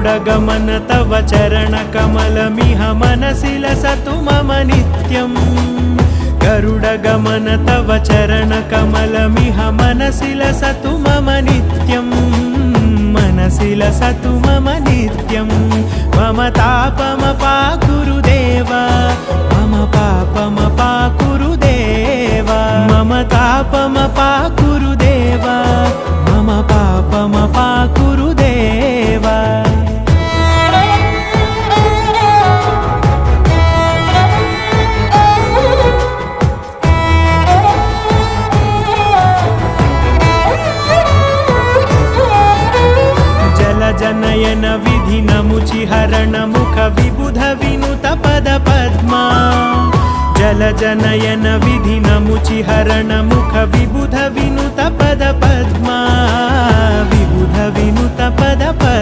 गरुडगमन तव चरणकमलमिह मनसि लसतु मम नित्यम् गरुडगमन तव चरणकमलमिह मनसि लसतु मम नित्यम् मनसि लसतु मम नित्यम् मम तापमपाकुरु देव मम पापमपाकुरु देव मम तापमपाकुरु देव मम पापमपाकुरु देव जनयन विधिनमुचिहरण मुख विबुध विनुत पद पद्मा जल जनयन विधिनमुचिहरण मुख विबुध विनुत पद पद्मा विबुध विनुत पद पद्मा।